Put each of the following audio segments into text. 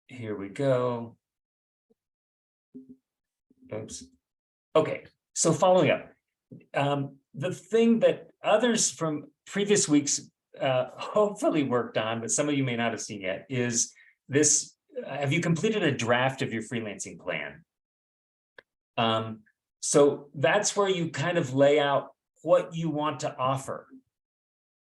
Here we go. Oops. Okay, so following up, the thing that others from previous weeks hopefully worked on, but some of you may not have seen yet, is this. Have you completed a draft of your freelancing plan? So that's where you kind of lay out what you want to offer.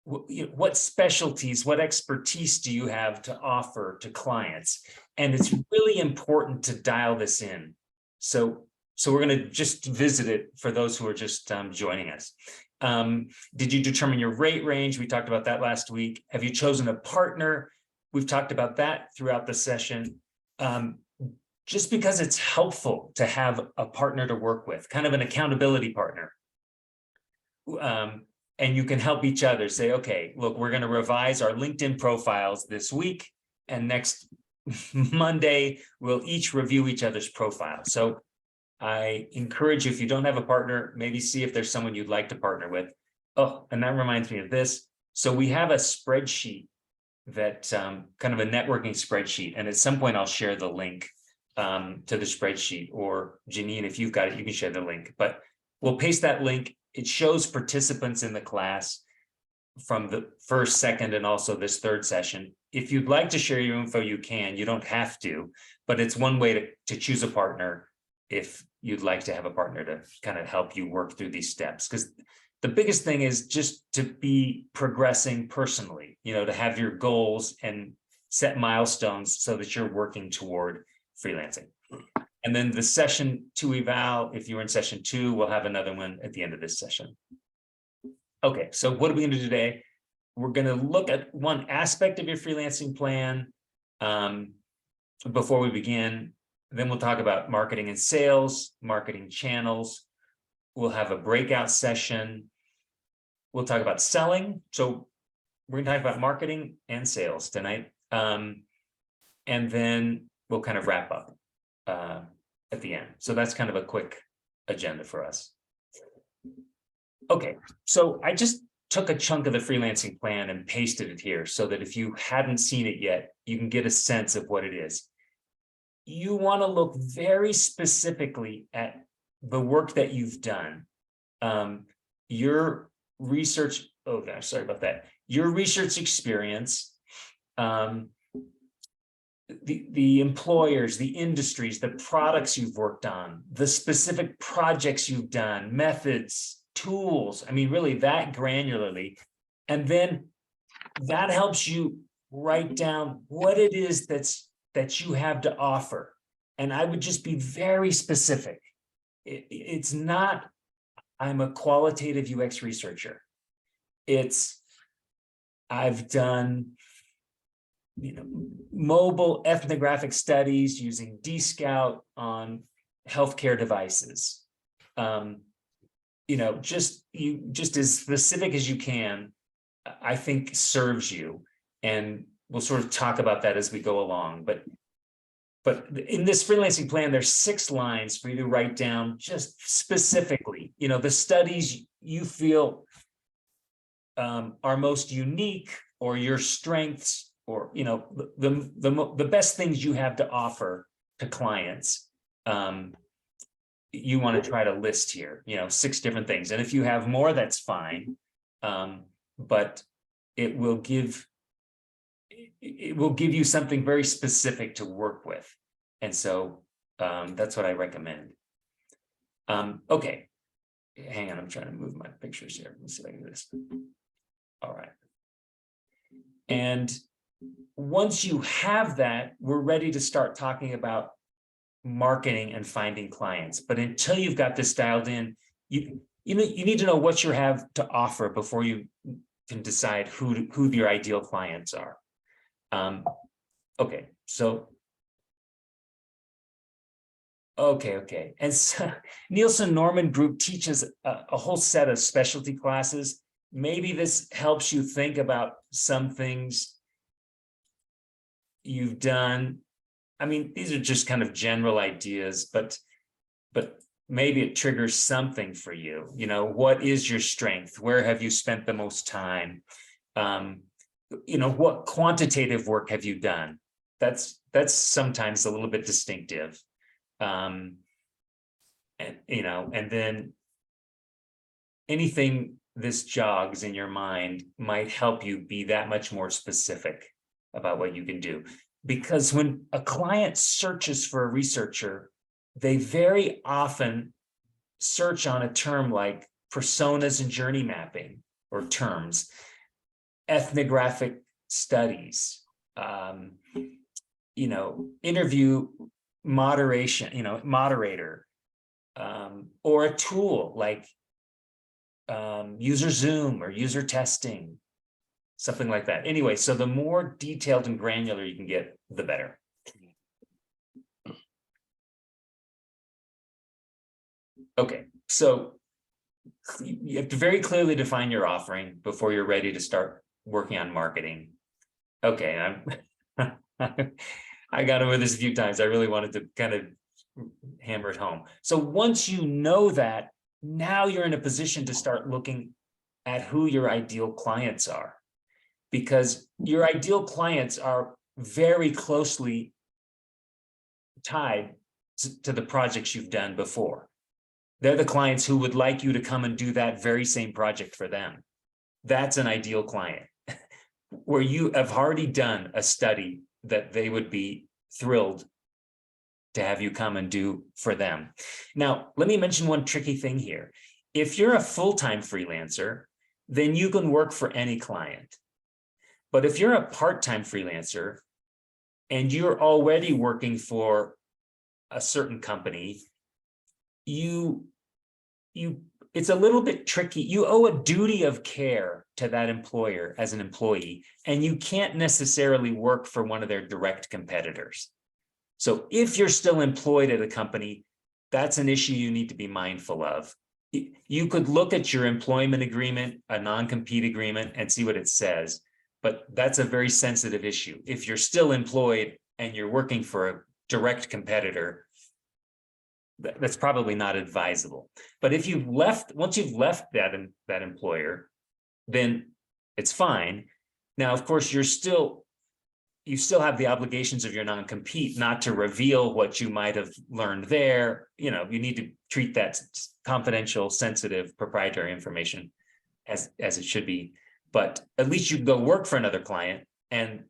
What specialties, what expertise do you have to offer to clients? And it's really important to dial this in. So we're going to just visit it for those who are just joining us. Did you determine your rate range? We talked about that last week. Have you chosen a partner? We've talked about that throughout the session. Just because it's helpful to have a partner to work with, kind of an accountability partner. And you can help each other say, okay, look, we're going to revise our LinkedIn profiles this week, and next Monday, we'll each review each other's profile. So I encourage you, if you don't have a partner, maybe see if there's someone you'd like to partner with. Oh, and that reminds me of this. So we have a spreadsheet that kind of a networking spreadsheet. And at some point, I'll share the link to the spreadsheet, or Janine, if you've got it, you can share the link, but we'll paste that link. It shows participants in the class from the first, second, and also this third session. If you'd like to share your info, you can. You don't have to, but it's one way to choose a partner if you'd like to have a partner to kind of help you work through these steps. Because the biggest thing is just to be progressing personally, to have your goals and set milestones so that you're working toward freelancing. And then the session 2 eval, if you're in session 2, we'll have another one at the end of this session. Okay, so what are we going to do today? We're going to look at one aspect of your freelancing plan before we begin. Then we'll talk about marketing and sales, marketing channels. We'll have a breakout session. We'll talk about selling. So we're going to talk about marketing and sales tonight. And then we'll kind of wrap up at the end. So that's kind of a quick agenda for us. Okay, so I just took a chunk of the freelancing plan and pasted it here so that if you hadn't seen it yet, you can get a sense of what it is. You want to look very specifically at the work that you've done. Your research, oh gosh, sorry about that. Your research experience, the employers, the industries, the products you've worked on, the specific projects you've done, methods, tools, I mean, really that granularly. And then that helps you write down what it is that you have to offer. And I would just be very specific. It's not, I'm a qualitative UX researcher. It's, I've done mobile ethnographic studies using DScout on healthcare devices. Just as specific as you can, I think serves you. And we'll sort of talk about that as we go along. But in this freelancing plan, there's 6 lines for you to write down just specifically, the studies you feel are most unique, or your strengths, or the best things you have to offer to clients. You want to try to list here, 6 different things. And if you have more, that's fine. But it will give you something very specific to work with. And so that's what I recommend. Okay, hang on, I'm trying to move my pictures here. Let's see if I can do this. All right. And once you have that, we're ready to start talking about marketing and finding clients. But until you've got this dialed in, you need to know what you have to offer before you can decide who your ideal clients are. Okay, so okay. And so Nielsen Norman Group teaches a whole set of specialty classes. Maybe this helps you think about some things you've done. I mean, these are just kind of general ideas, but maybe it triggers something for you. What is your strength? Where have you spent the most time? What quantitative work have you done? that's sometimes a little bit distinctive. And and then anything this jogs in your mind might help you be that much more specific about what you can do. Because when a client searches for a researcher, they very often search on a term like personas and journey mapping, or terms, ethnographic studies, interview moderation, moderator, or a tool like user Zoom or user testing, something like that. Anyway, so the more detailed and granular you can get, the better. Okay, so you have to very clearly define your offering before you're ready to start working on marketing. Okay, I got over this a few times. I really wanted to kind of hammer it home. So once you know that, now you're in a position to start looking at who your ideal clients are, because your ideal clients are very closely tied to the projects you've done before. They're the clients who would like you to come and do that very same project for them. That's an ideal client where you have already done a study that they would be thrilled to have you come and do for them. Now, let me mention one tricky thing here. If you're a full-time freelancer, then you can work for any client. But if you're a part-time freelancer and you're already working for a certain company, it's a little bit tricky. You owe a duty of care to that employer as an employee, and you can't necessarily work for one of their direct competitors. So if you're still employed at a company, that's an issue you need to be mindful of. You could look at your employment agreement, a non-compete agreement, and see what it says, but that's a very sensitive issue. If you're still employed and you're working for a direct competitor, that's probably not advisable. But if you've left, once you've left that employer, then it's fine. Now, of course, you still have the obligations of your non-compete not to reveal what you might have learned there. You need to treat that confidential, sensitive, proprietary information as it should be. But at least you can go work for another client, and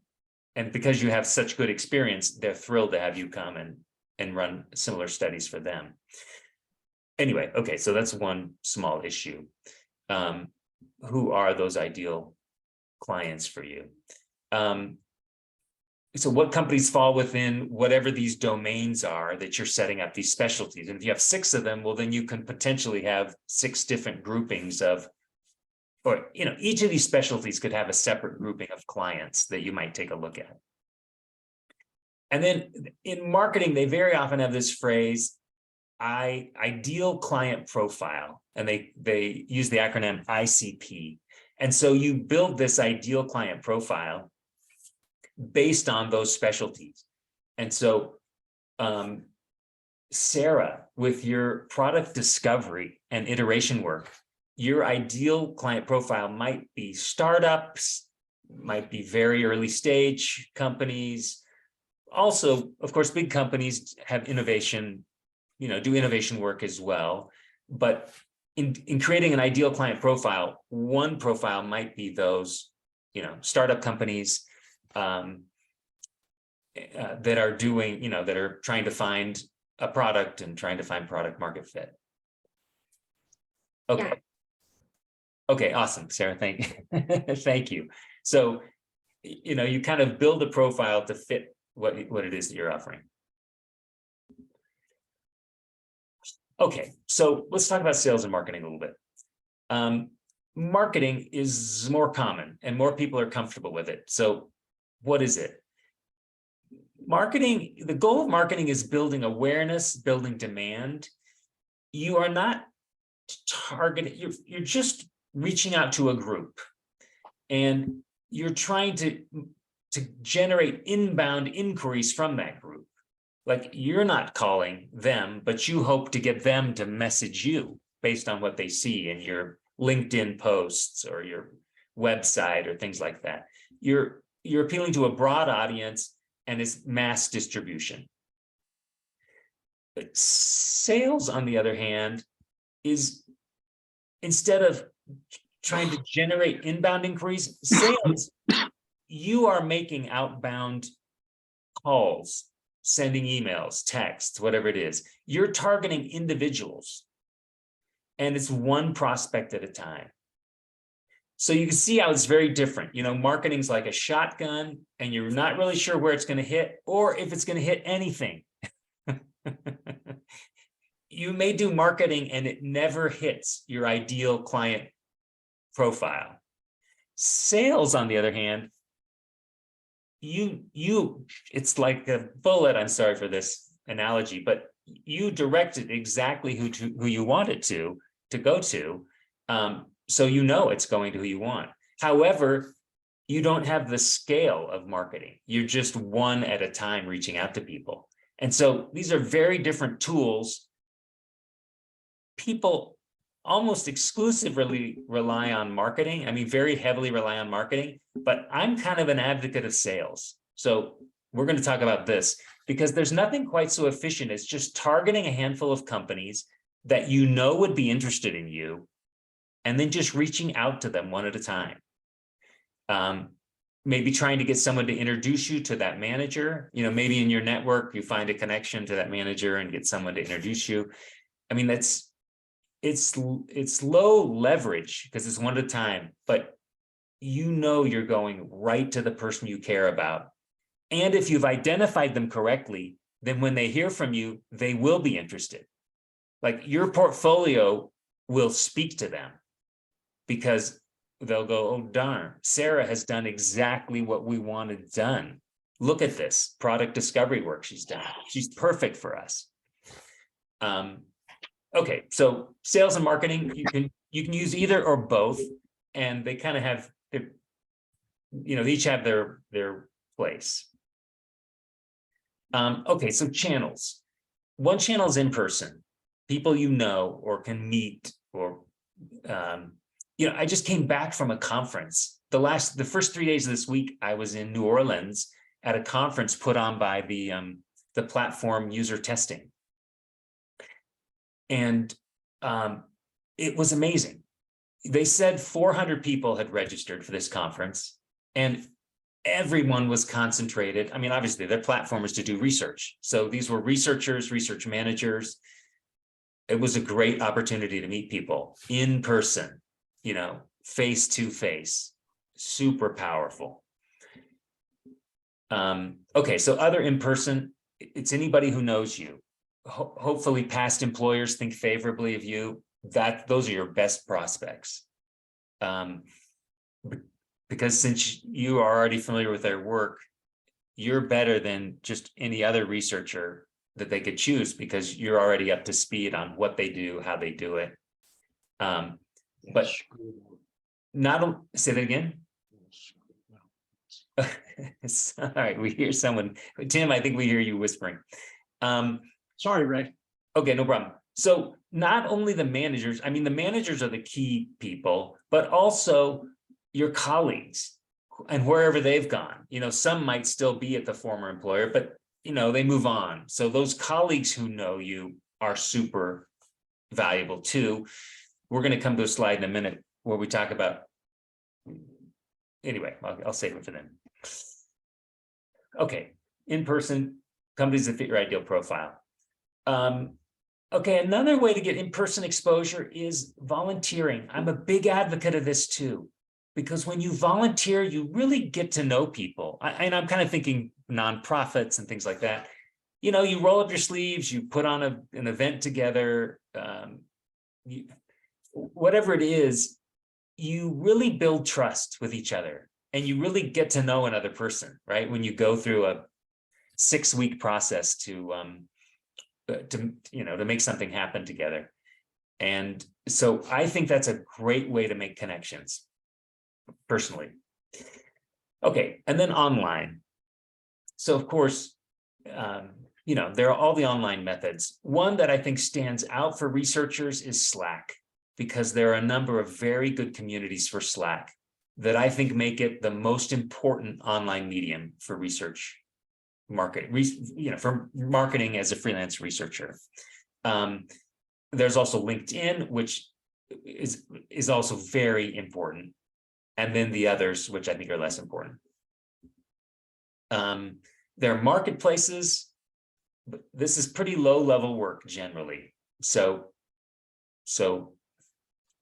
because you have such good experience, they're thrilled to have you come and run similar studies for them. Anyway, okay, so that's one small issue. Who are those ideal clients for you? So what companies fall within whatever these domains are that you're setting up, these specialties? And if you have 6 of them, well, then you can potentially have 6 different groupings of, or each of these specialties could have a separate grouping of clients that you might take a look at. And then in marketing, they very often have this phrase, ideal client profile, and they use the acronym ICP. And so you build this ideal client profile based on those specialties. And so, Sarah, with your product discovery and iteration work, your ideal client profile might be startups, might be very early stage companies. Also, of course, big companies have innovation, do innovation work as well. But in creating an ideal client profile, one profile might be those, startup companies that are doing, that are trying to find a product and trying to find product market fit. Okay. Yeah. Okay, awesome, Sarah. Thank you. So, you kind of build a profile to fit what it is that you're offering. Okay, so let's talk about sales and marketing a little bit. Marketing is more common and more people are comfortable with it. So what is it? Marketing, the goal of marketing is building awareness, building demand. You are not targeting, you're just reaching out to a group, and you're trying to generate inbound inquiries from that group. Like, you're not calling them, but you hope to get them to message you based on what they see in your LinkedIn posts or your website or things like that. You're appealing to a broad audience, and is mass distribution. But sales, on the other hand, is instead of trying to generate inbound inquiries, sales, you are making outbound calls, sending emails, texts, whatever it is. You're targeting individuals, and it's one prospect at a time. So you can see how it's very different. You know, marketing's like a shotgun, and you're not really sure where it's going to hit or if it's going to hit anything. You may do marketing and it never hits your ideal client profile. Sales, on the other hand, it's like a bullet. I'm sorry for this analogy, but you direct it exactly who you want it to go to. So you know it's going to who you want. However, you don't have the scale of marketing. You're just one at a time reaching out to people. And so these are very different tools. People almost exclusively rely on marketing. I mean, very heavily rely on marketing, but I'm kind of an advocate of sales. So we're going to talk about this because there's nothing quite so efficient as just targeting a handful of companies that you know would be interested in you, and then just reaching out to them one at a time. Maybe trying to get someone to introduce you to that manager. You know, maybe in your network, you find a connection to that manager and get someone to introduce you. I mean, it's low leverage because it's one at a time, but you know you're going right to the person you care about. And if you've identified them correctly, then when they hear from you, they will be interested. Like your portfolio will speak to them because they'll go, oh, darn, Sarah has done exactly what we wanted done. Look at this product discovery work she's done. She's perfect for us. Okay, so sales and marketing, you can use either or both, and they kind of have, you know, they each have their place. Okay, so channels. One channel is in person, people you know or can meet, or you know, I just came back from a conference. The first 3 days of this week, I was in New Orleans at a conference put on by the platform User Testing. And it was amazing. They said 400 people had registered for this conference, and everyone was concentrated. I mean, obviously, their platform is to do research. So these were researchers, research managers. It was a great opportunity to meet people in person, you know, face to face, super powerful. Okay, so other in person, it's anybody who knows you. Hopefully past employers think favorably of you. Those are your best prospects. Because since you are already familiar with their work, you're better than just any other researcher that they could choose because you're already up to speed on what they do, how they do it. But not say that again. All right, we hear someone. Tim, I think we hear you whispering. Sorry, Ray. Okay, no problem. So not only the managers, I mean, the managers are the key people, but also your colleagues and wherever they've gone. You know, some might still be at the former employer, but, you know, they move on. So those colleagues who know you are super valuable too. We're going to come to a slide in a minute where we talk about, anyway, I'll save it for then. Okay, in person, companies that fit your ideal profile. Okay, another way to get in-person exposure is volunteering. I'm a big advocate of this too, because when you volunteer, you really get to know people. And I'm kind of thinking nonprofits and things like that. You know, you roll up your sleeves, you put on an event together, whatever it is, you really build trust with each other and you really get to know another person, right? When you go through a 6-week process to make something happen together. And so I think that's a great way to make connections personally. Okay, and then online. So of course, there are all the online methods. One that I think stands out for researchers is Slack, because there are a number of very good communities for Slack that I think make it the most important online medium for research. for marketing as a freelance researcher. There's also LinkedIn, which is also very important. And then the others, which I think are less important. There are marketplaces, but this is pretty low level work generally. So,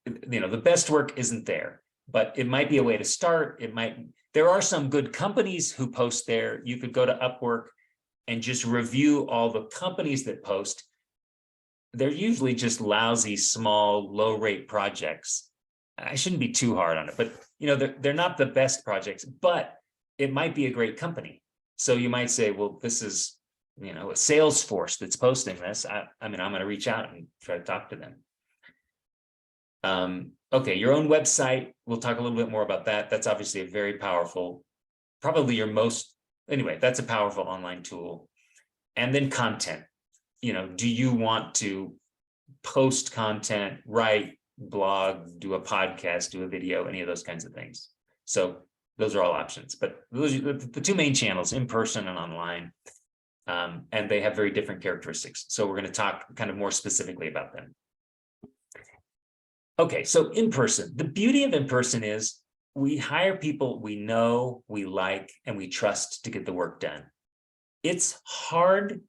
the best work isn't there, but it might be a way to start. There are some good companies who post there. You could go to Upwork and just review all the companies that post. They're usually just lousy, small, low rate projects. I shouldn't be too hard on it, but they're not the best projects, but it might be a great company. So you might say, well, this is, a Salesforce that's posting this. I'm going to reach out and try to talk to them. Okay, your own website. We'll talk a little bit more about that. That's obviously a very powerful, probably that's a powerful online tool. And then content. Do you want to post content, write, blog, do a podcast, do a video, any of those kinds of things? So those are all options, but those are the two main channels, in person and online. And they have very different characteristics. So we're going to talk kind of more specifically about them. Okay, so in person, the beauty of in person is we hire people we know, we like, and we trust to get the work done. It's hard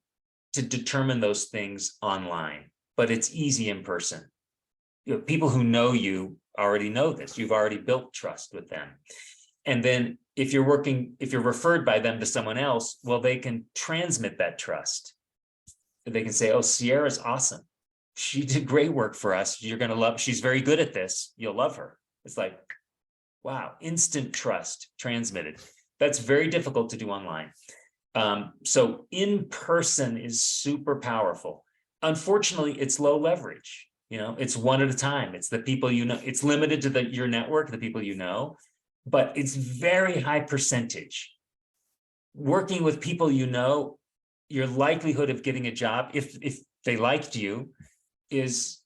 to determine those things online, but it's easy in person. People who know you already know this. You've already built trust with them. And then if you're referred by them to someone else, well, they can transmit that trust. They can say, oh, Sierra's awesome. She did great work for us. You're going to love, she's very good at this. You'll love her. It's like, wow, instant trust transmitted. That's very difficult to do online. So in person is super powerful. Unfortunately, it's low leverage. It's one at a time. It's the people it's limited to your network, the people but it's very high percentage. Working with people your likelihood of getting a job, if they liked you, is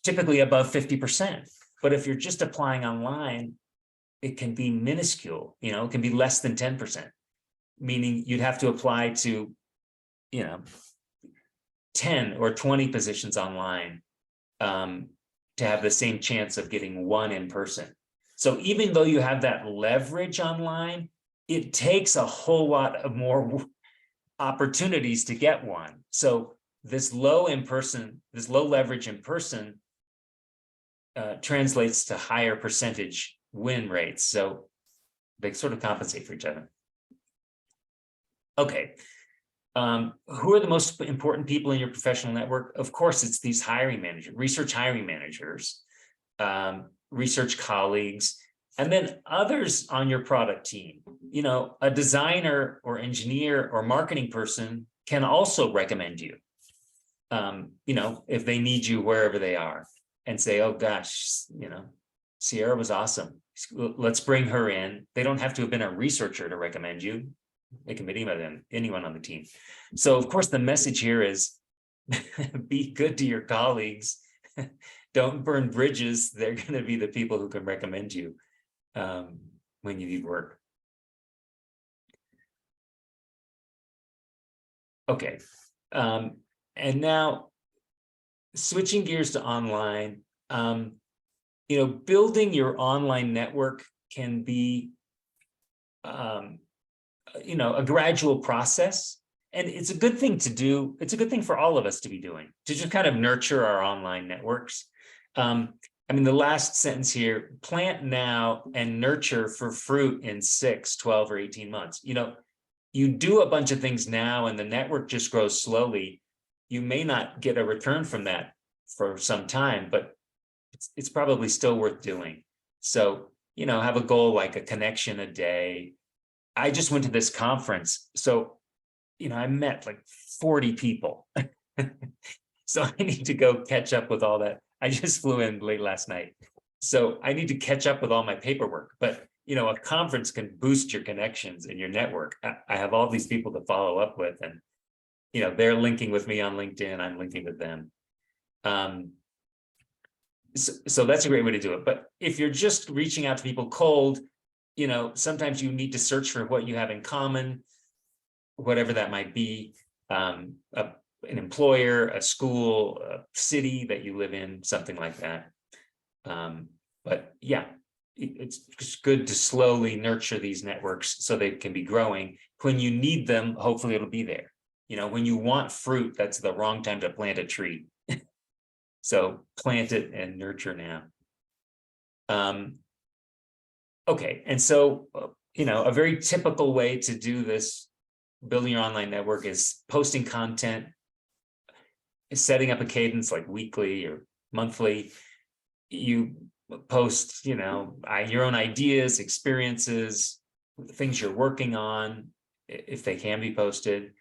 typically above 50%. But if you're just applying online, it can be minuscule. It can be less than 10%. Meaning you'd have to apply to 10 or 20 positions online to have the same chance of getting one in person. So even though you have that leverage online, it takes a whole lot of more opportunities to get one. So this low leverage in person translates to higher percentage win rates. So they sort of compensate for each other. Okay. Who are the most important people in your professional network? Of course, it's these hiring managers, research hiring managers, research colleagues, and then others on your product team. A designer or engineer or marketing person can also recommend you, if they need you wherever they are, and say, oh gosh, Sierra was awesome. Let's bring her in. They don't have to have been a researcher to recommend you. They can be anyone on the team. So of course, the message here is be good to your colleagues. Don't burn bridges. They're going to be the people who can recommend you when you need work. Okay. And now switching gears to online, building your online network can be a gradual process, and it's a good thing to do. It's a good thing for all of us to be doing, to just kind of nurture our online networks. The last sentence here, plant now and nurture for fruit in 6, 12, or 18 months. You do a bunch of things now and the network just grows slowly. You may not get a return from that for some time, but it's probably still worth doing. So, have a goal like a connection a day. I just went to this conference. So, I met like 40 people. So I need to go catch up with all that. I just flew in late last night. So I need to catch up with all my paperwork. But, a conference can boost your connections and your network. I have all these people to follow up with, and, they're linking with me on LinkedIn. I'm linking with them. So that's a great way to do it. But if you're just reaching out to people cold, sometimes you need to search for what you have in common. whatever that might be, an employer, a school, a city that you live in, something like that. But yeah, it's just good to slowly nurture these networks so they can be growing. When you need them, hopefully it'll be there. When you want fruit, that's the wrong time to plant a tree. So plant it and nurture now. Okay, and so, a very typical way to do this, building your online network, is posting content, setting up a cadence like weekly or monthly. You post, your own ideas, experiences, things you're working on, if they can be posted.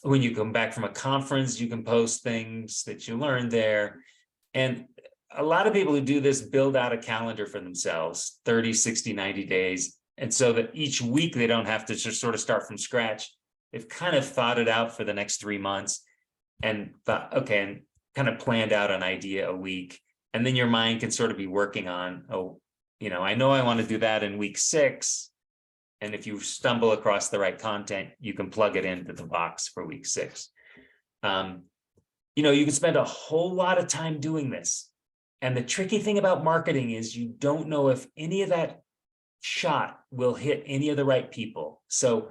When you come back from a conference, you can post things that you learned there. And a lot of people who do this build out a calendar for themselves, 30, 60, 90 days. And so that each week they don't have to just sort of start from scratch. They've kind of thought it out for the next 3 months and thought, okay, and kind of planned out an idea a week. And then your mind can sort of be working on, I know I want to do that in week 6. And if you stumble across the right content, you can plug it into the box for week 6. You can spend a whole lot of time doing this. And the tricky thing about marketing is you don't know if any of that shot will hit any of the right people. So,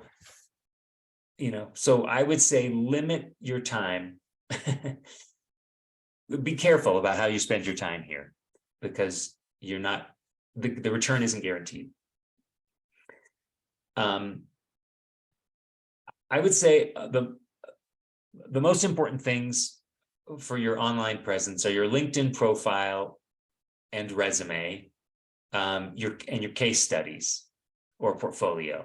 I would say limit your time. Be careful about how you spend your time here, because you're not, the return isn't guaranteed. I would say the most important things for your online presence are your LinkedIn profile and resume, your case studies or portfolio.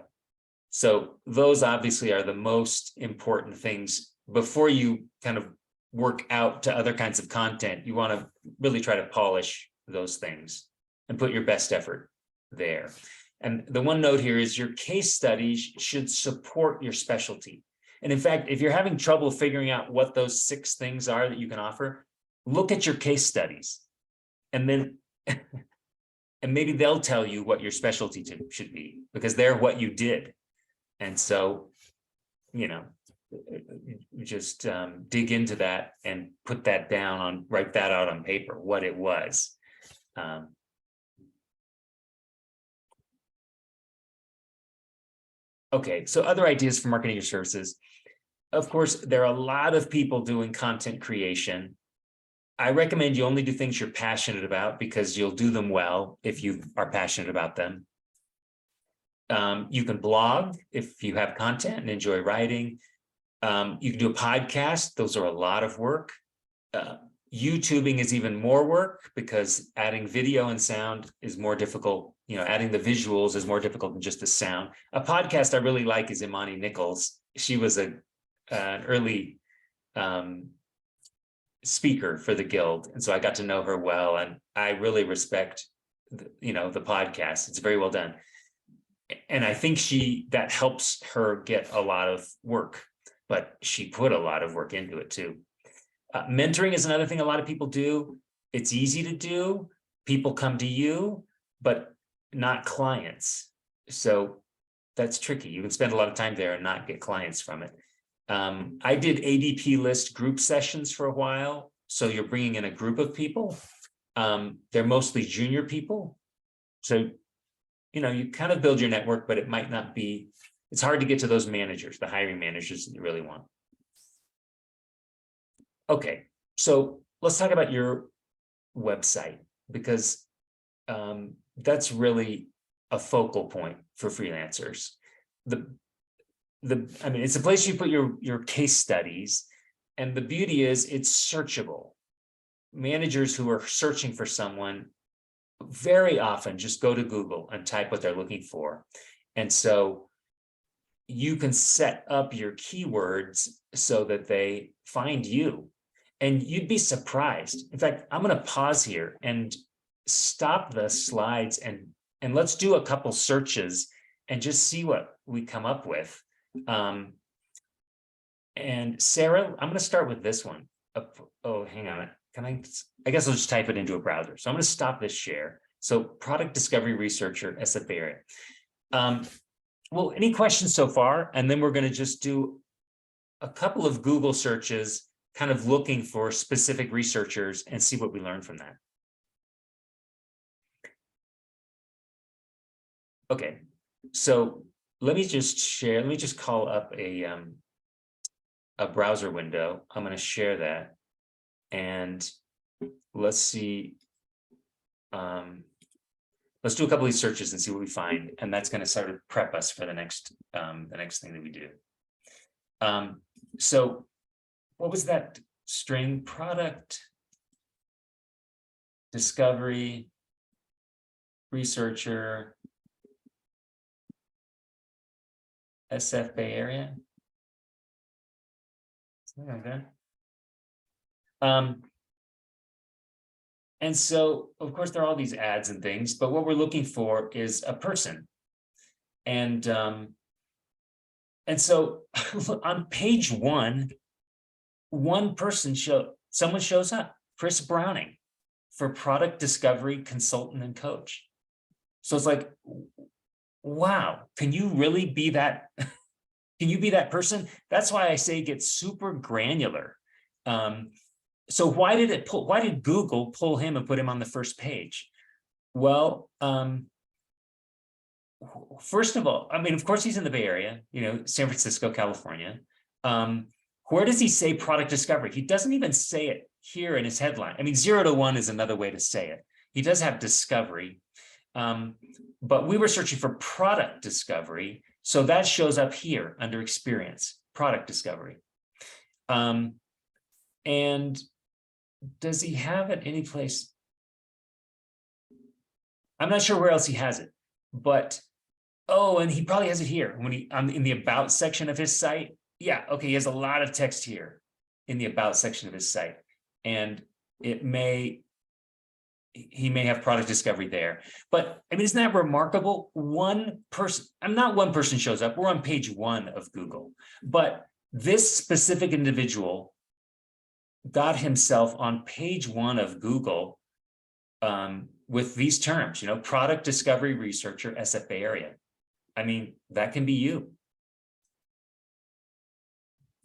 So those obviously are the most important things before you kind of work out to other kinds of content. You want to really try to polish those things and put your best effort there. And the one note here is your case studies should support your specialty. And in fact, if you're having trouble figuring out what those 6 things are that you can offer, look at your case studies, and then and maybe they'll tell you what your specialty should be, because they're what you did. And so, just dig into that and put that down write that out on paper, what it was. Okay, so other ideas for marketing your services. Of course, there are a lot of people doing content creation. I recommend you only do things you're passionate about, because you'll do them well if you are passionate about them. You can blog if you have content and enjoy writing. You can do a podcast. Those are a lot of work. YouTubing is even more work, because adding video and sound is more difficult. Adding the visuals is more difficult than just the sound. A podcast I really like is Imani Nichols. She was an early speaker for the Guild, and so I got to know her well, and I really respect the podcast. It's very well done, and I think that helps her get a lot of work, but she put a lot of work into it too. Mentoring is another thing a lot of people do. It's easy to do. People come to you, but not clients. So that's tricky. You can spend a lot of time there and not get clients from it. I did ADP list group sessions for a while. So you're bringing in a group of people. They're mostly junior people. So, you kind of build your network, but it might not be, it's hard to get to those managers, the hiring managers that you really want. Okay, so let's talk about your website, because that's really a focal point for freelancers. It's a place you put your case studies, and the beauty is it's searchable. Managers who are searching for someone very often just go to Google and type what they're looking for. And so you can set up your keywords so that they find you, and you'd be surprised. In fact, I'm going to pause here and stop the slides and let's do a couple searches and just see what we come up with. And Sarah, I'm going to start with this one. Oh, hang on. I guess I'll just type it into a browser. So I'm going to stop this share. So product discovery researcher, Essa Barrett. well, any questions so far? And then we're going to just do a couple of Google searches, kind of looking for specific researchers and see what we learn from that. Okay, so let me just call up a browser window. I'm going to share that, and let's see. Let's do a couple of these searches and see what we find, and that's going to sort of prep us for the next thing that we do. So what was that string? Product discovery researcher SF Bay Area, something like that. And so, of course, there are all these ads and things, but what we're looking for is a person. And so on page one person someone shows up, Chris Browning, for product discovery consultant and coach. So it's like, wow, can you really be that? Can you be that person? That's why I say get super granular. So why did Google pull him and put him on the first page? Well, first of all, I mean, of course, he's in the Bay Area, San Francisco, California. Where does he say product discovery? He doesn't even say it here in his headline. I mean, 0 to 1 is another way to say it. He does have discovery, but we were searching for product discovery. So that shows up here under experience, product discovery. And does he have it any place? I'm not sure where else he has it, but, oh, and he probably has it here when in the about section of his site. Yeah, okay, he has a lot of text here in the about section of his site, and he may have product discovery there. But I mean, isn't that remarkable? One person shows up. We're on page 1 of Google, but this specific individual got himself on page 1 of Google with these terms, product discovery researcher, SF Bay Area. I mean, that can be you.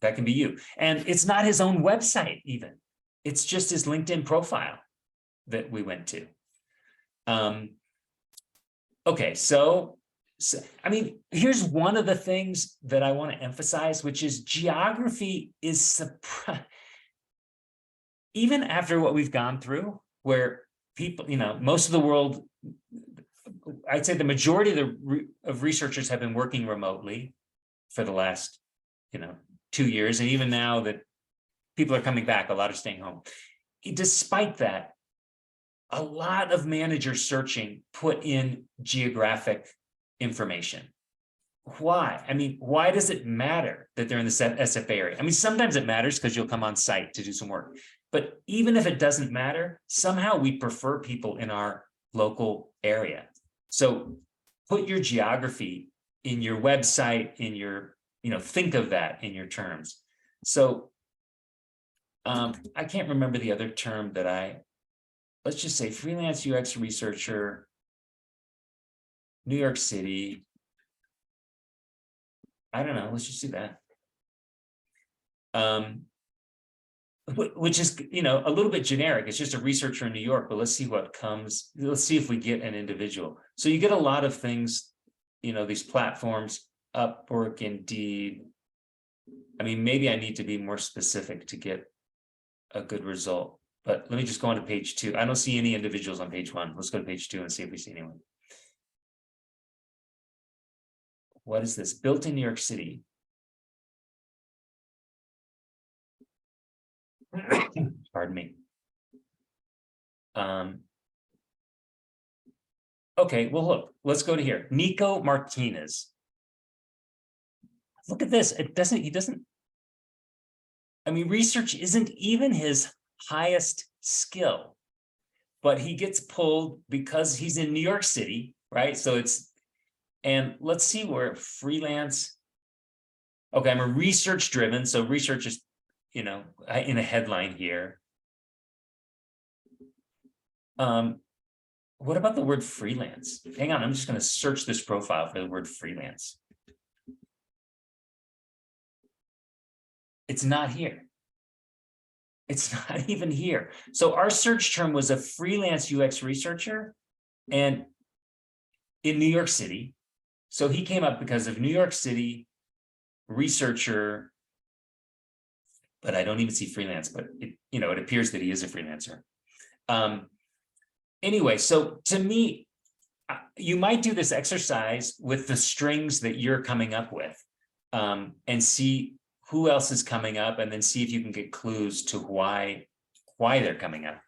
That can be you. And it's not his own website even. It's just his LinkedIn profile that we went to. Okay, so I mean, here's one of the things that I want to emphasize, which is geography is even after what we've gone through, where people, most of the world, I'd say the majority of researchers have been working remotely for the last, 2 years. And even now that people are coming back, a lot are staying home. Despite that, a lot of managers searching put in geographic information. Why? I mean, why does it matter that they're in the SF area? I mean, sometimes it matters because you'll come on site to do some work. But even if it doesn't matter, somehow we prefer people in our local area. So put your geography in your website, in your, think of that in your terms. So I can't remember the other term that let's just say freelance UX researcher, New York City. I don't know, let's just do that. Which is, a little bit generic. It's just a researcher in New York, but let's see what comes. Let's see if we get an individual. So you get a lot of things, these platforms, Upwork, Indeed. I mean, maybe I need to be more specific to get a good result, but let me just go on to page 2. I don't see any individuals on page 1. Let's go to page 2 and see if we see anyone. What is this? Built in New York City. Pardon me. Okay, well, look, let's go to here. Nico Martinez. Look at this. I mean, research isn't even his highest skill, but he gets pulled because he's in New York City, right? So and let's see where freelance. Okay, I'm a research driven. So research is, in a headline here. What about the word freelance? Hang on, I'm just going to search this profile for the word freelance. It's not here. It's not even here. So our search term was a freelance UX researcher and in New York City. So he came up because of New York City researcher, but I don't even see freelance, but it appears that he is a freelancer. Anyway, so to me, you might do this exercise with the strings that you're coming up with, and see who else is coming up, and then see if you can get clues to why they're coming up.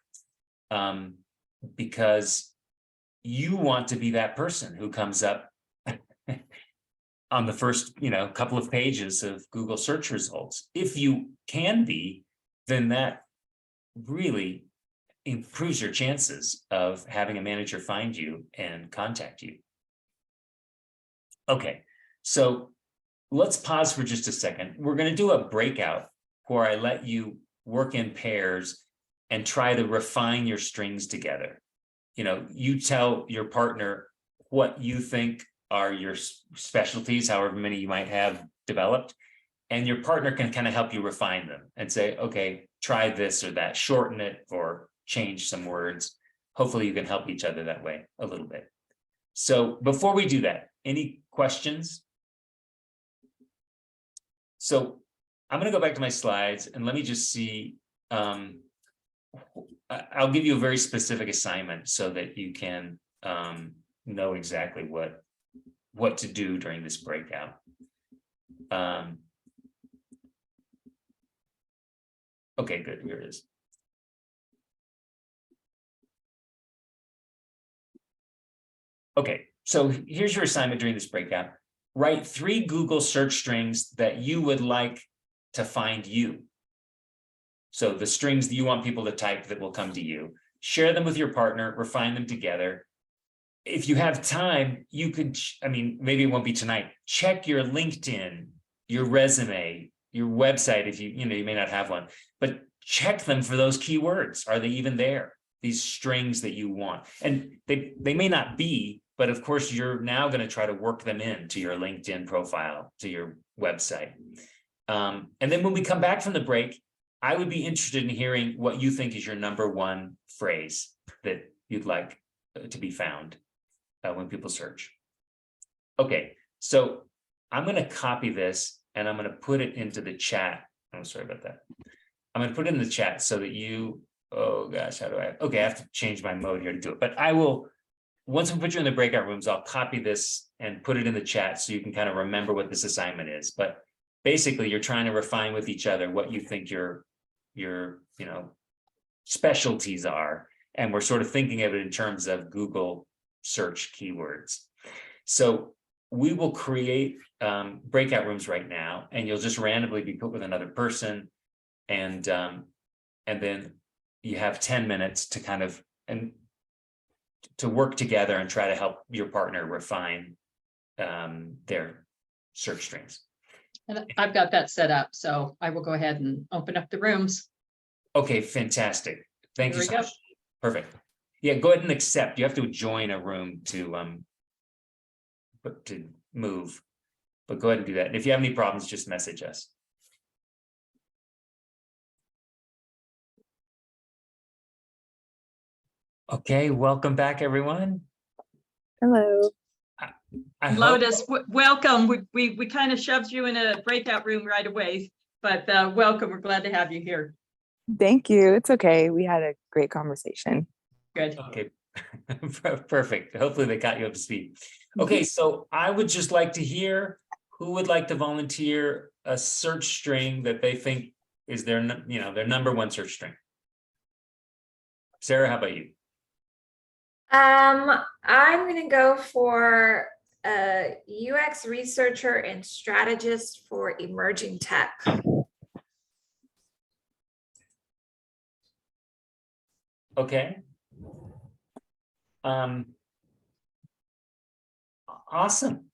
Because you want to be that person who comes up on the first, couple of pages of Google search results. If you can be, then that really improves your chances of having a manager find you and contact you. Okay, so let's pause for just a second. We're going to do a breakout where I let you work in pairs and try to refine your strings together. You tell your partner what you think are your specialties, however many you might have developed, and your partner can kind of help you refine them and say, okay, try this or that, shorten it or change some words. Hopefully you can help each other that way a little bit. So before we do that, any questions? So I'm going to go back to my slides and let me just see. I'll give you a very specific assignment so that you can know exactly what to do during this breakout. Okay, good. Here it is. Okay, so here's your assignment during this breakout. Write 3 Google search strings that you would like to find you. So the strings that you want people to type that will come to you. Share them with your partner, refine them together. If you have time, you could, maybe it won't be tonight. Check your LinkedIn, your resume, your website, if you may not have one, but check them for those keywords. Are they even there? These strings that you want. And they may not be, but of course, you're now going to try to work them into your LinkedIn profile, to your website. And then when we come back from the break, I would be interested in hearing what you think is your #1 phrase that you'd like to be found when people search. Okay, so I'm going to copy this and I'm going to put it into the chat. I'm sorry about that. I'm going to put it in the chat so that you, oh gosh, how do I, okay, I have to change my mode here to do it, but I will, once we put you in the breakout rooms, I'll copy this and put it in the chat so you can kind of remember what this assignment is. But basically you're trying to refine with each other what you think your specialties are. And we're sort of thinking of it in terms of Google search keywords. So we will create breakout rooms right now, and you'll just randomly be put with another person. And then you have 10 minutes to kind of, to work together and try to help your partner refine their search strings. And I've got that set up, so I will go ahead and open up the rooms. Okay, fantastic. Thank you so much. Perfect. Yeah, go ahead and accept. You have to join a room to move, but go ahead and do that. And if you have any problems, just message us. Okay, welcome back, everyone. Hello. Lotus, welcome. We kind of shoved you in a breakout room right away, but welcome. We're glad to have you here. Thank you. It's okay. We had a great conversation. Good. Okay, perfect. Hopefully they got you up to speed. Okay, so I would just like to hear who would like to volunteer a search string that they think is their #1 search string. Sarah, how about you? I'm going to go for a UX researcher and strategist for emerging tech. Okay. Awesome.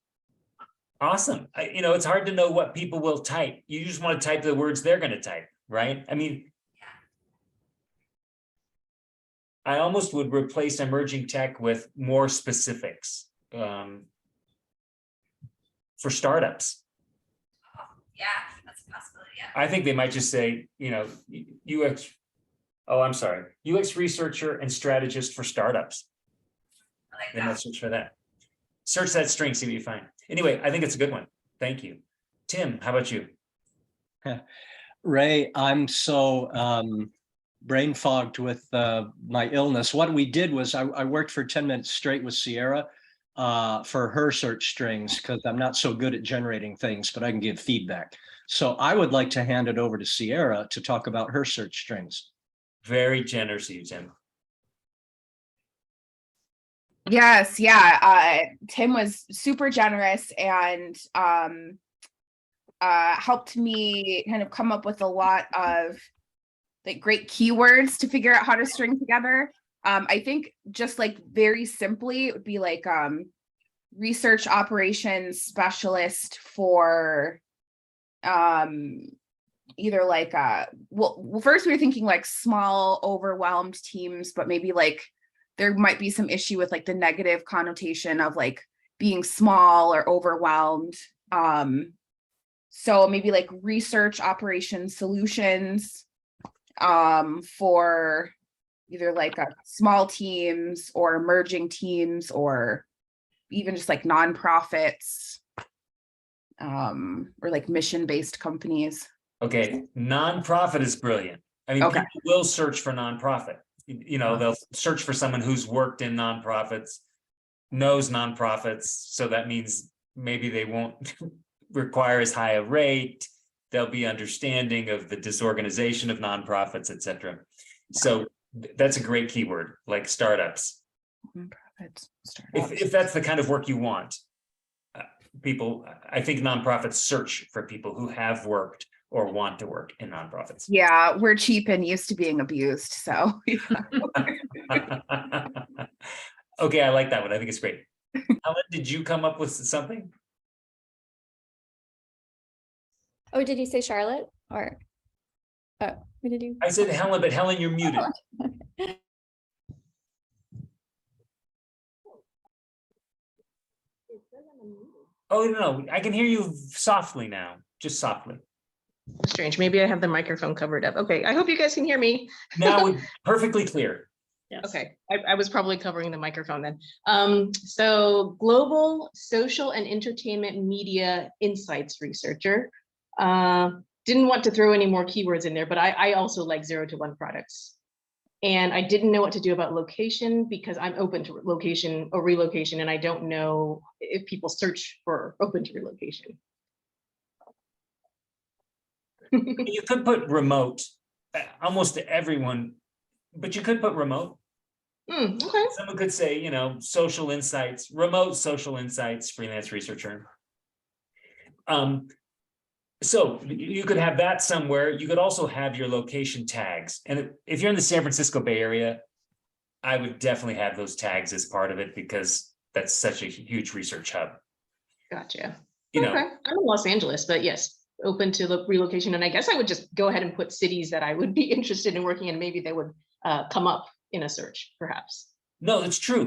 Awesome. It's hard to know what people will type. You just want to type the words they're going to type, right? I almost would replace emerging tech with more specifics for startups. Yeah, that's a possibility. I think they might just say, UX, oh, I'm sorry, UX researcher and strategist for startups. I like They that. might search for that. Search that string, see what you find. Anyway, I think it's a good one. Thank you. Tim, how about you? Ray, I'm so brain fogged with my illness. What we did was I worked for 10 minutes straight with Sierra for her search strings because I'm not so good at generating things, but I can give feedback. So I would like to hand it over to Sierra to talk about her search strings. Very generous of you, Tim. Yes, yeah. Tim was super generous and helped me kind of come up with a lot of like great keywords to figure out how to string together. I think just like very simply, it would be like research operations specialist for either like well, first we were thinking like small overwhelmed teams, but maybe like there might be some issue with like the negative connotation of like being small or overwhelmed. So maybe like research operations solutions for either like small teams or emerging teams or even just like nonprofits or like mission-based companies. Okay, nonprofit is brilliant. I mean, Okay. people will search for nonprofit. They'll search for someone who's worked in nonprofits, knows nonprofits. So that means maybe they won't require as high a rate. They'll be understanding of the disorganization of nonprofits, et cetera. So that's a great keyword, like startups. Nonprofits, startups. If that's the kind of work you want, I think nonprofits search for people who have worked or want to work in nonprofits. Yeah, we're cheap and used to being abused. So Okay, I like that one. I think it's great. Helen, did you come up with something? Oh, did you say Charlotte or? Oh, what did you? I said Helen, but Helen, you're muted. Oh, no, I can hear you softly now, just softly. Strange. Maybe I have the microphone covered up. Okay, I hope you guys can hear me. Now it's perfectly clear. Yes. Okay, I was probably covering the microphone then. So global social and entertainment media insights researcher. Didn't want to throw any more keywords in there, but I also like 0 to 1 products. And I didn't know what to do about location because I'm open to location or relocation, and I don't know if people search for open to relocation. You could put remote, almost everyone, but you could put remote. Okay. Someone could say, social insights, remote social insights, freelance researcher. So you could have that somewhere. You could also have your location tags. And if you're in the San Francisco Bay Area, I would definitely have those tags as part of it because that's such a huge research hub. Gotcha. Okay. I'm in Los Angeles, but yes, open to relocation. And I guess I would just go ahead and put cities that I would be interested in working in. Maybe they would come up in a search, perhaps. No, it's true.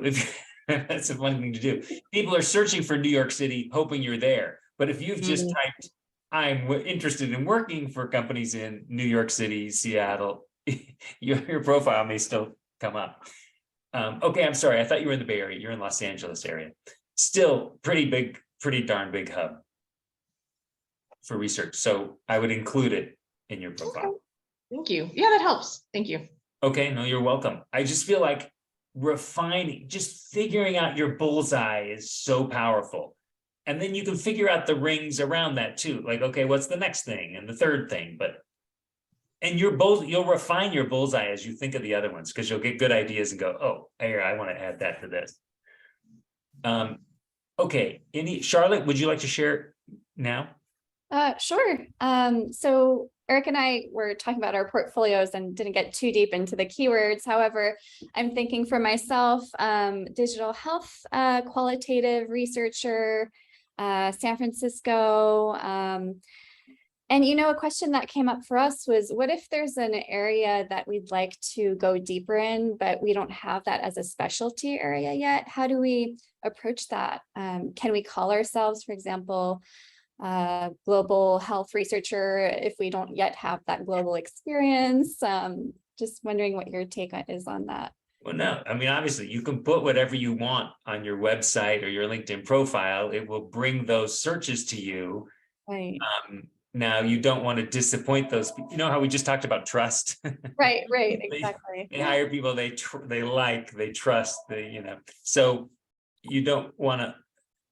That's a fun thing to do. People are searching for New York City, hoping you're there. But if you've just typed, I'm interested in working for companies in New York City, Seattle, your profile may still come up. Okay, I'm sorry. I thought you were in the Bay Area. You're in Los Angeles area. Still pretty darn big hub for research. So I would include it in your profile. Okay. Thank you. Yeah, that helps. Thank you. Okay, no, you're welcome. I just feel like just figuring out your bullseye is so powerful. And then you can figure out the rings around that too. Like, okay, what's the next thing and the third thing? And you'll refine your bullseye as you think of the other ones because you'll get good ideas and go, oh, here, I want to add that to this. Okay, Charlotte, would you like to share now? Sure. So Eric and I were talking about our portfolios and didn't get too deep into the keywords. However, I'm thinking for myself, digital health, qualitative researcher, San Francisco. And, a question that came up for us was, what if there's an area that we'd like to go deeper in, but we don't have that as a specialty area yet? How do we approach that? Can we call ourselves, for example, global health researcher if we don't yet have that global experience. Just wondering what your take is on that. Well, no, I mean, obviously you can put whatever you want on your website or your LinkedIn profile. It will bring those searches to you. Right. Now you don't want to disappoint those. You know how we just talked about trust. Right, exactly. They hire people they trust, so you don't want to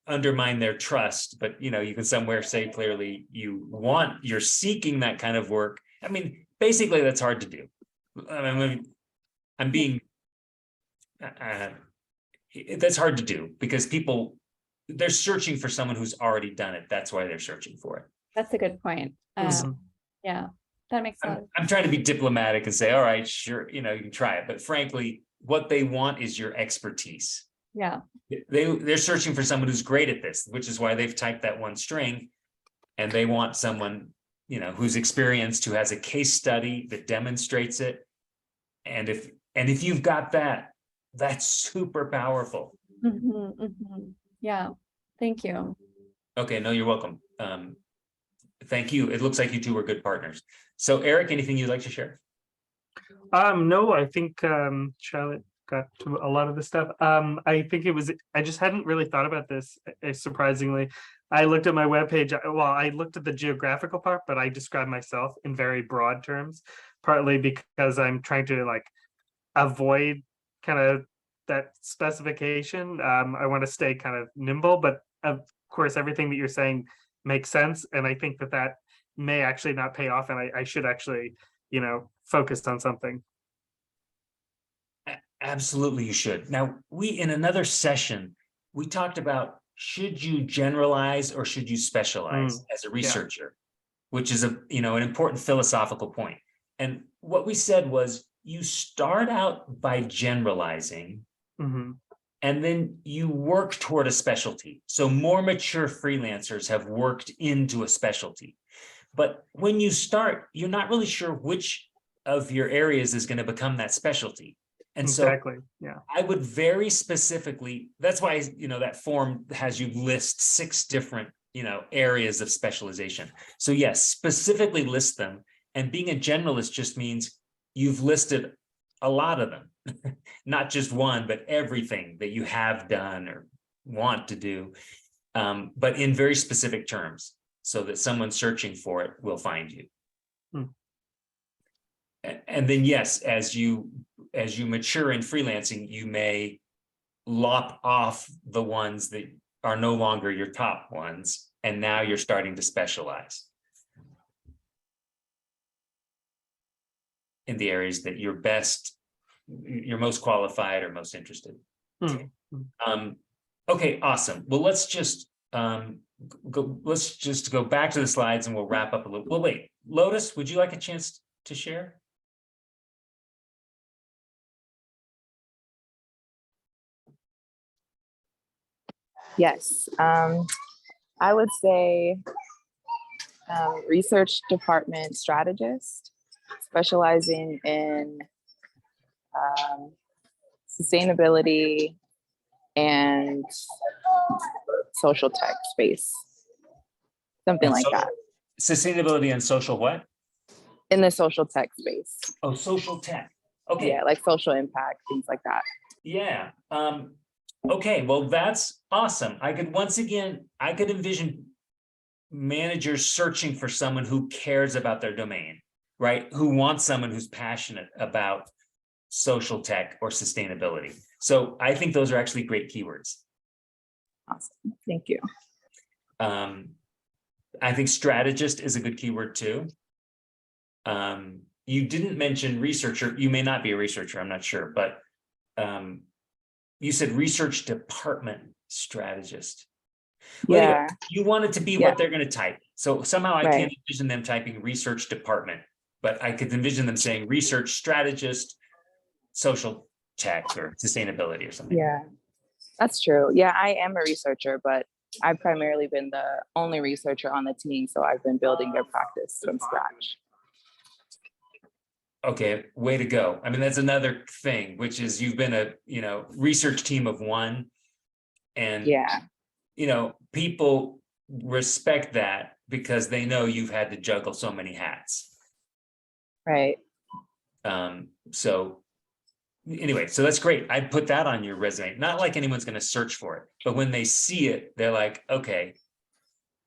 undermine their trust, but you can somewhere say clearly you're seeking that kind of work. I mean, basically that's hard to do. I mean, I'm being that's hard to do because they're searching for someone who's already done it. That's why they're searching for it. That's a good point. Yeah, that makes sense. I'm trying to be diplomatic and say, all right, sure, you can try it. But frankly, what they want is your expertise. Yeah. They're searching for someone who's great at this, which is why they've typed that one string. And they want someone, who's experienced, who has a case study that demonstrates it. And if you've got that, that's super powerful. Yeah, thank you. Okay, no, you're welcome. Thank you. It looks like you two were good partners. So Eric, anything you'd like to share? No, I think Charlotte got to a lot of the stuff. I think I just hadn't really thought about this, surprisingly. I looked at my webpage. Well, I looked at the geographical part, but I describe myself in very broad terms, partly because I'm trying to avoid kind of that specification. I want to stay kind of nimble, but of course, everything that you're saying makes sense. And I think that may actually not pay off. And I should actually, focus on something. Absolutely, you should. Now, in another session, we talked about, should you generalize or should you specialize as a researcher, which is an important philosophical point. And what we said was, you start out by generalizing, and then you work toward a specialty. So more mature freelancers have worked into a specialty. But when you start, you're not really sure which of your areas is going to become that specialty. And exactly. So I would very specifically, that's why, that form has you list 6 different, areas of specialization. So yes, specifically list them. And being a generalist just means you've listed a lot of them, not just one, but everything that you have done or want to do, but in very specific terms, so that someone searching for it will find you. And then, yes, as you mature in freelancing, you may lop off the ones that are no longer your top ones, and now you're starting to specialize in the areas that you're most qualified or most interested. Okay, awesome. Well, let's just go back to the slides and we'll wrap up a little. Well, wait, Lotus, would you like a chance to share? Yes, I would say research department strategist, specializing in sustainability and social tech space, something like that. Sustainability and social what? In the social tech space. Oh, social tech. Okay. Yeah, like social impact, things like that. Yeah. Okay, well, that's awesome. I could envision managers searching for someone who cares about their domain, right? Who wants someone who's passionate about social tech or sustainability. So I think those are actually great keywords. Awesome, thank you. I think strategist is a good keyword too. You didn't mention researcher. You may not be a researcher, I'm not sure, but you said research department strategist. Well, Yeah. anyway, you want it to be what they're going to type. So somehow I can't envision them typing research department, but I could envision them saying research strategist, social tech or sustainability or something. Yeah, that's true. Yeah, I am a researcher, but I've primarily been the only researcher on the team. So I've been building their practice from scratch. Okay, way to go. I mean, that's another thing, which is you've been a, research team of one. And, people respect that because they know you've had to juggle so many hats. Right. So anyway, so that's great. I'd put that on your resume. Not like anyone's going to search for it, but when they see it, they're like, okay,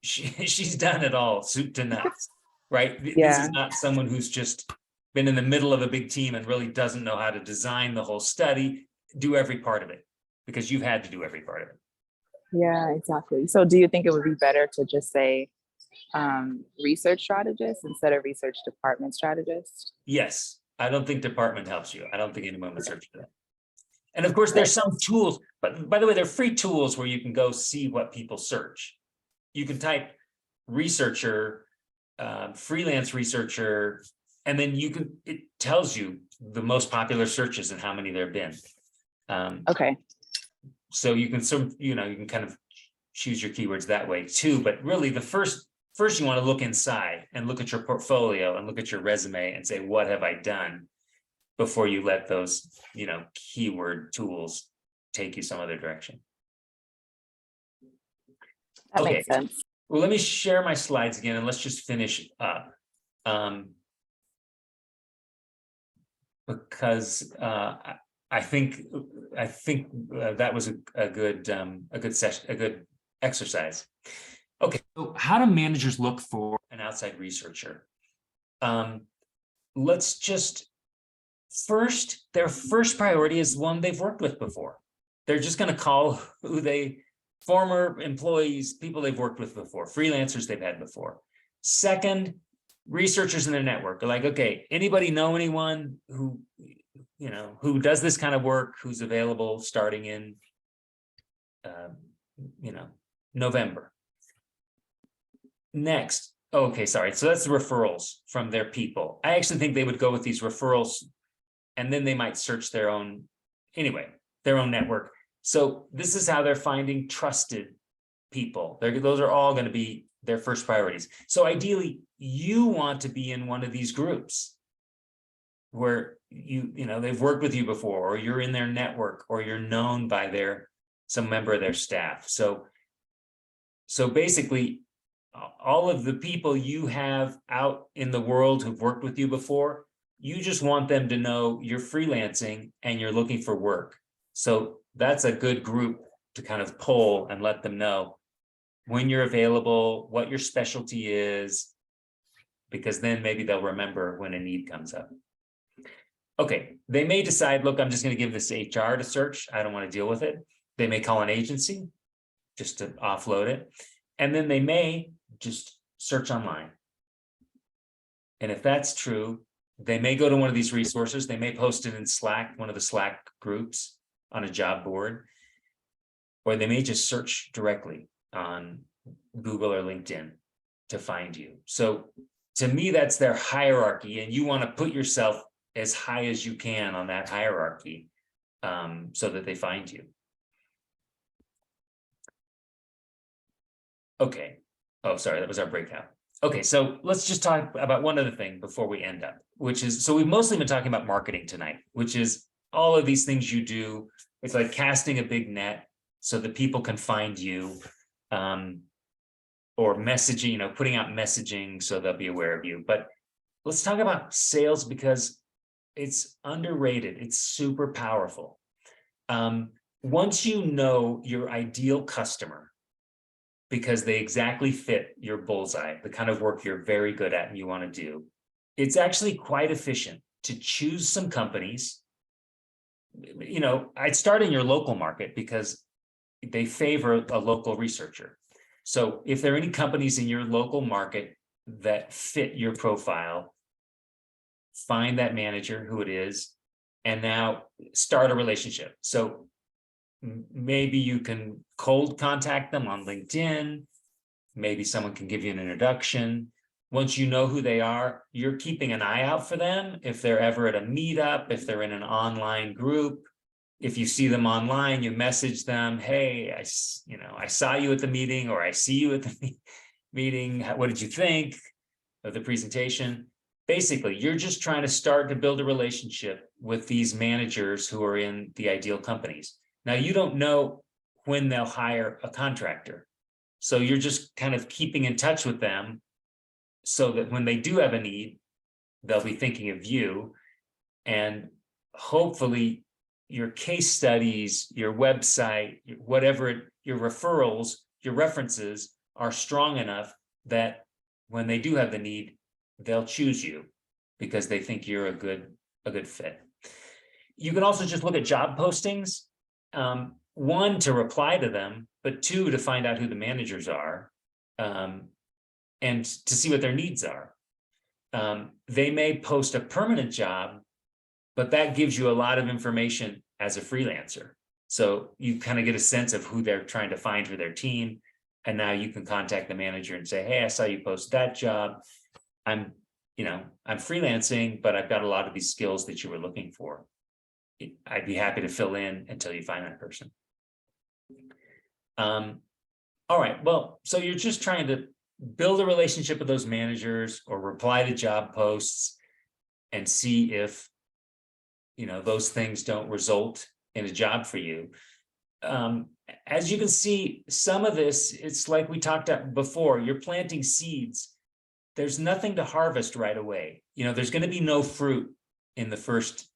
she's done it all, soup to nuts, right? This Yeah. is not someone who's just been in the middle of a big team and really doesn't know how to design the whole study, do every part of it, because you've had to do every part of it. Yeah, exactly. So do you think it would be better to just say research strategist instead of research department strategist? Yes, I don't think department helps you. I don't think anyone would search for that. And of course, there's some tools, but by the way, they're free tools where you can go see what people search. You can type researcher, freelance researcher, and then it tells you the most popular searches and how many there have been. Okay. So you can you can kind of choose your keywords that way too. But really, the first you want to look inside and look at your portfolio and look at your resume and say, what have I done, before you let those, keyword tools take you some other direction. That Okay. makes sense. Well, let me share my slides again and let's just finish up. Because I think that was a good session, a good exercise. Okay, so how do managers look for an outside researcher? Let's just their first priority is one they've worked with before. They're just going to call former employees, people they've worked with before, freelancers they've had before. Second, researchers in their network. They're like, okay, anybody know anyone who does this kind of work, who's available starting in, November. Next, okay, sorry. So that's the referrals from their people. I actually think they would go with these referrals and then they might search their own network. So this is how they're finding trusted people. Those are all going to be their first priorities. So ideally, you want to be in one of these groups where they've worked with you before, or you're in their network, or you're known by some member of their staff. So basically, all of the people you have out in the world who've worked with you before, you just want them to know you're freelancing and you're looking for work. So that's a good group to kind of poll and let them know when you're available, what your specialty is, because then maybe they'll remember when a need comes up. Okay, they may decide, look, I'm just going to give this HR to search. I don't want to deal with it. They may call an agency just to offload it. And then they may just search online. And if that's true, they may go to one of these resources. They may post it in Slack, one of the Slack groups on a job board, or they may just search directly on Google or LinkedIn to find you. So to me, that's their hierarchy, and you want to put yourself as high as you can on that hierarchy so that they find you. Okay. Oh, sorry, that was our breakout. Okay, so let's just talk about one other thing before we end up, which is, so we've mostly been talking about marketing tonight, which is all of these things you do. It's like casting a big net so that people can find you, or messaging, putting out messaging so they'll be aware of you. But let's talk about sales, because it's underrated. It's super powerful. Once you know your ideal customer, because they exactly fit your bullseye, the kind of work you're very good at and you want to do, it's actually quite efficient to choose some companies. I'd start in your local market because they favor a local researcher. So if there are any companies in your local market that fit your profile, find that manager, who it is, and now start a relationship. So maybe you can cold contact them on LinkedIn. Maybe someone can give you an introduction. Once you know who they are, you're keeping an eye out for them. If they're ever at a meetup, if they're in an online group, if you see them online, you message them, hey, I saw you at the meeting, or I see you at the meeting. What did you think of the presentation? Basically, you're just trying to start to build a relationship with these managers who are in the ideal companies. Now, you don't know when they'll hire a contractor. So you're just kind of keeping in touch with them so that when they do have a need, they'll be thinking of you. And hopefully your case studies, your website, whatever, your referrals, your references are strong enough that when they do have the need, they'll choose you because they think you're a good fit. You can also just look at job postings, one, to reply to them, but two, to find out who the managers are, and to see what their needs are. They may post a permanent job, but that gives you a lot of information as a freelancer. So you kind of get a sense of who they're trying to find for their team. And now you can contact the manager and say, hey, I saw you post that job. I'm freelancing, but I've got a lot of these skills that you were looking for. I'd be happy to fill in until you find that person. All right, well, so you're just trying to build a relationship with those managers or reply to job posts and see if, those things don't result in a job for you. As you can see, some of this, it's like we talked about before, you're planting seeds. There's nothing to harvest right away. There's going to be no fruit in the first,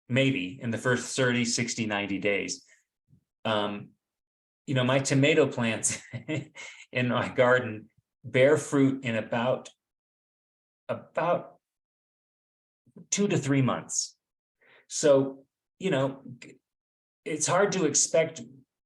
maybe in the first 30, 60, 90 days. My tomato plants in my garden bear fruit in about 2 to 3 months. So, it's hard to expect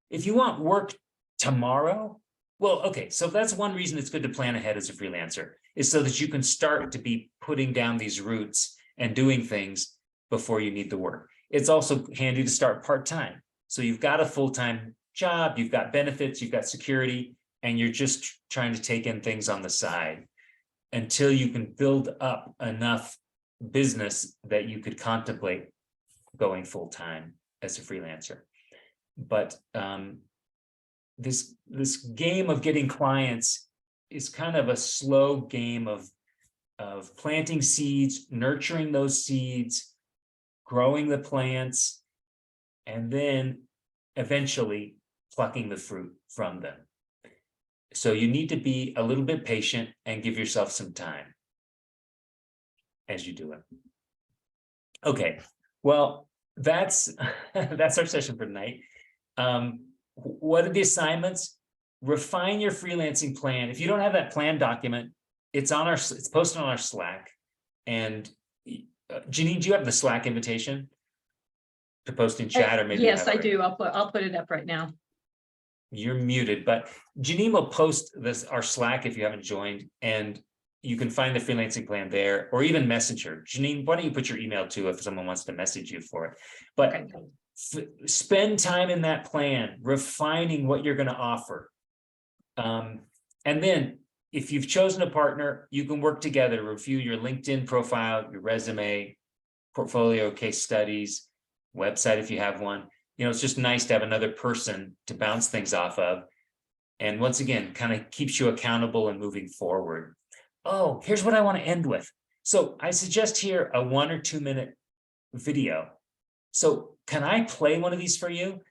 if you want work tomorrow. Well, okay, so that's one reason it's good to plan ahead as a freelancer, is so that you can start to be putting down these roots and doing things before you need the work. It's also handy to start part-time. So you've got a full-time job, you've got benefits, you've got security, and you're just trying to take in things on the side until you can build up enough business that you could contemplate going full-time as a freelancer. But this game of getting clients is kind of a slow game of planting seeds, nurturing those seeds, growing the plants, and then eventually plucking the fruit from them. So you need to be a little bit patient and give yourself some time as you do it. Okay, well, that's our session for tonight. What are the assignments? Refine your freelancing plan. If you don't have that plan document, it's posted on our Slack. And Janine, do you have the Slack invitation to post in chat, or maybe? Yes, I do. I'll put it up right now. You're muted, but Janine will post our Slack if you haven't joined, and you can find the freelancing plan there, or even message her. Janine, why don't you put your email too if someone wants to message you for it? But okay. Spend time in that plan, refining what you're going to offer. And then if you've chosen a partner, you can work together, review your LinkedIn profile, your resume, portfolio, case studies, website if you have one. It's just nice to have another person to bounce things off of. And once again, kind of keeps you accountable and moving forward. Oh, here's what I want to end with. So I suggest here a 1 or 2 minute video. So can I play one of these for you?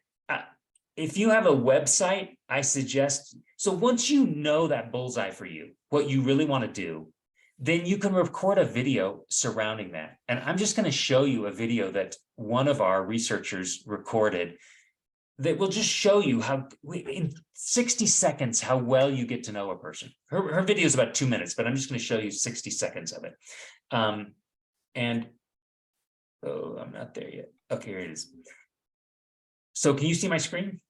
If you have a website, I suggest, so once you know that bullseye for you, what you really want to do, then you can record a video surrounding that. And I'm just going to show you a video that one of our researchers recorded that will just show you how in 60 seconds, how well you get to know a person. Her video is about 2 minutes, but I'm just going to show you 60 seconds of it. Oh, I'm not there yet. Okay, here it is. So can you see my screen?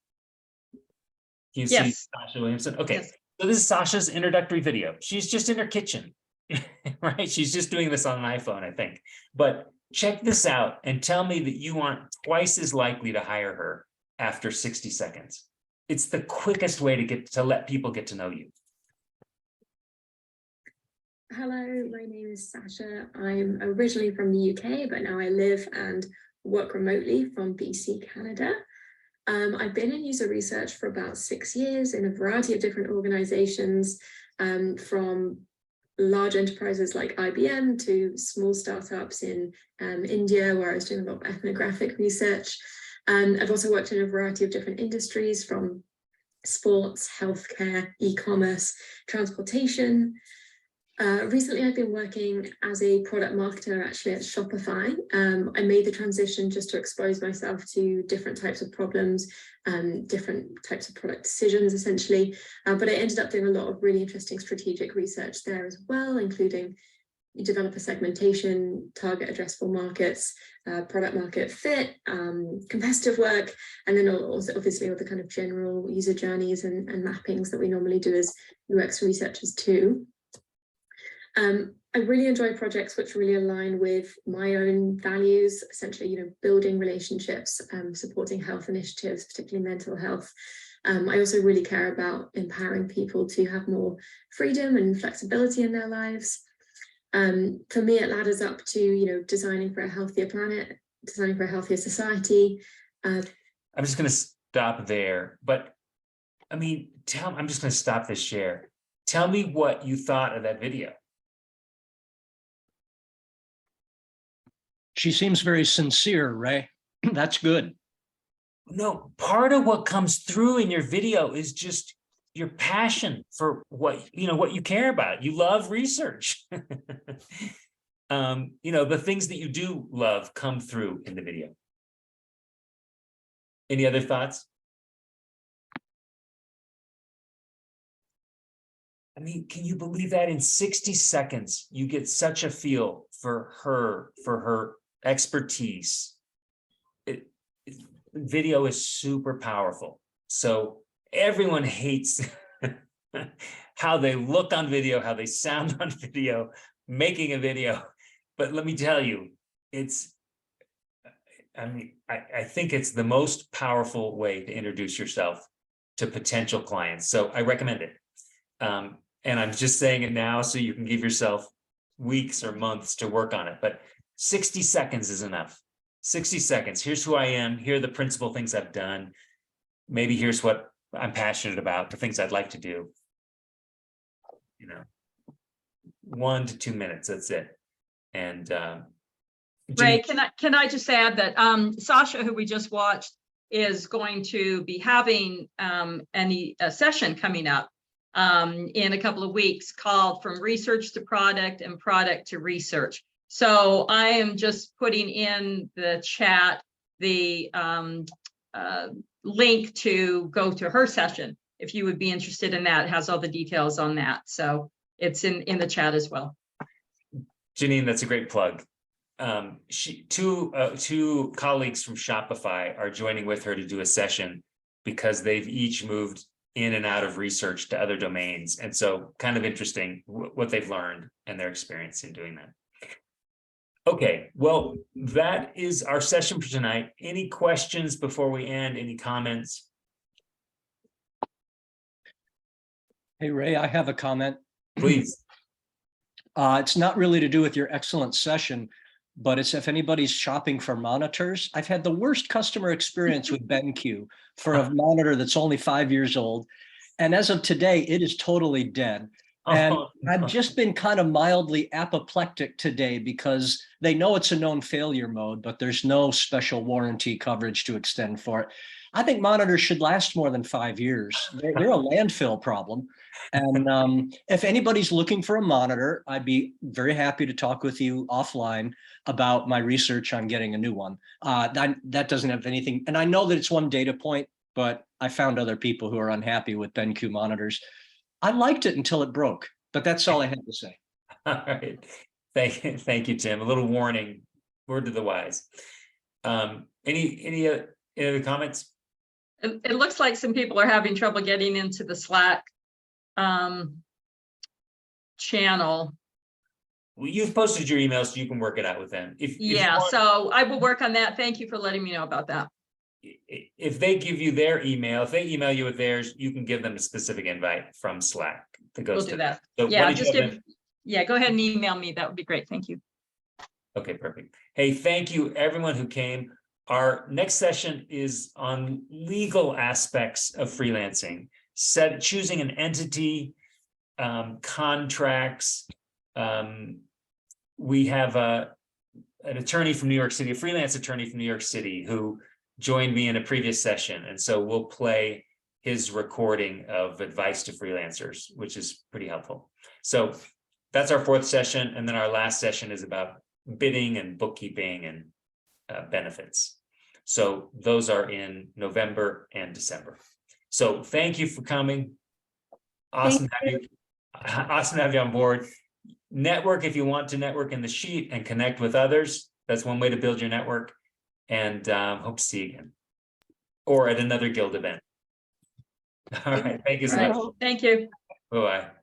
Can you see Sasha Williamson? Okay, yes. So this is Sasha's introductory video. She's just in her kitchen, right? She's just doing this on an iPhone, I think. But check this out and tell me that you aren't twice as likely to hire her after 60 seconds. It's the quickest way to let people get to know you. Hello, my name is Sasha. I'm originally from the UK, but now I live and work remotely from BC, Canada. I've been in user research for about 6 years in a variety of different organizations, from large enterprises like IBM to small startups in India, where I was doing a lot of ethnographic research. I've also worked in a variety of different industries, from sports, healthcare, e-commerce, transportation. Recently, I've been working as a product marketer actually at Shopify. I made the transition just to expose myself to different types of problems, different types of product decisions, essentially. But I ended up doing a lot of really interesting strategic research there as well, including developer segmentation, target addressable markets, product market fit, competitive work, and then also obviously all the kind of general user journeys and mappings that we normally do as UX researchers too. I really enjoy projects which really align with my own values, essentially, building relationships, supporting health initiatives, particularly mental health. I also really care about empowering people to have more freedom and flexibility in their lives. For me, it ladders up to, designing for a healthier planet, designing for a healthier society. I'm just going to stop there, but I mean, I'm just going to stop this share. Tell me what you thought of that video. She seems very sincere, Ray. That's good. No, part of what comes through in your video is just your passion for what you care about. You love research. The things that you do love come through in the video. Any other thoughts? I mean, can you believe that in 60 seconds, you get such a feel for her expertise? Video is super powerful. So everyone hates how they look on video, how they sound on video, making a video. But let me tell you, I think it's the most powerful way to introduce yourself to potential clients. So I recommend it. And I'm just saying it now so you can give yourself weeks or months to work on it. But 60 seconds is enough. 60 seconds. Here's who I am. Here are the principal things I've done. Maybe here's what I'm passionate about, the things I'd like to do. 1 to 2 minutes. That's it. And Ray, can I just add that Sasha, who we just watched, is going to be having a session coming up in a couple of weeks called From Research to Product and Product to Research. So I am just putting in the chat the link to go to her session. If you would be interested in that, it has all the details on that. So it's in the chat as well. Janine, that's a great plug. Two colleagues from Shopify are joining with her to do a session because they've each moved in and out of research to other domains. And so kind of interesting what they've learned and their experience in doing that. Okay, well, that is our session for tonight. Any questions before we end? Any comments? Hey, Ray, I have a comment. Please. It's not really to do with your excellent session, but it's if anybody's shopping for monitors. I've had the worst customer experience with BenQ for a monitor that's only 5 years old. And as of today, it is totally dead. And I've just been kind of mildly apoplectic today because they know it's a known failure mode, but there's no special warranty coverage to extend for it. I think monitors should last more than 5 years. They're a landfill problem. And if anybody's looking for a monitor, I'd be very happy to talk with you offline about my research on getting a new one. That doesn't have anything. And I know that it's one data point, but I found other people who are unhappy with BenQ monitors. I liked it until it broke, but that's all I had to say. All right. Thank you, Tim. A little warning, word to the wise. Any other comments? It looks like some people are having trouble getting into the Slack channel. Well, you've posted your emails, so you can work it out with them. So I will work on that. Thank you for letting me know about that. If they give you their email, if they email you with theirs, you can give them a specific invite from Slack that goes We'll to do that. So Yeah, go ahead and email me. That would be great. Thank you. Okay, perfect. Hey, thank you everyone who came. Our next session is on legal aspects of freelancing, choosing an entity, contracts. We have an attorney from New York City, a freelance attorney from New York City who joined me in a previous session. And so we'll play his recording of advice to freelancers, which is pretty helpful. So that's our fourth session. And then our last session is about bidding and bookkeeping and benefits. So those are in November and December. So thank you for coming. Awesome to have you. Awesome to have you on board. Network if you want to network in the sheet and connect with others. That's one way to build your network. And hope to see you again. Or at another guild event. All right. Thank you so much. Thank you. Bye-bye.